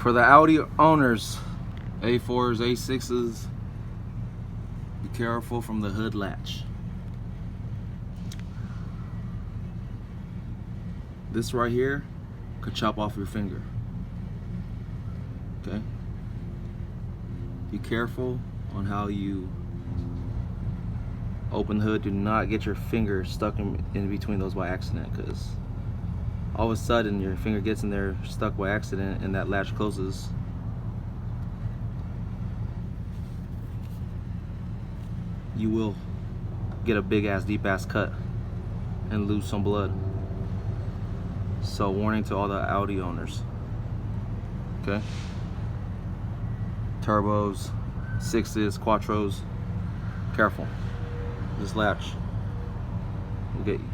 For the Audi owners, A4s, A6s, be careful from the hood latch. This right here could chop off your finger. Okay? Be careful on how you open the hood. Do not get your finger stuck in between those by accident, because all of a sudden your finger gets in there stuck by accident and that latch closes. You will get a big ass, deep ass cut and lose some blood. So warning to all the Audi owners. Okay? Turbos, 6s, Quattros, careful. This latch will get you.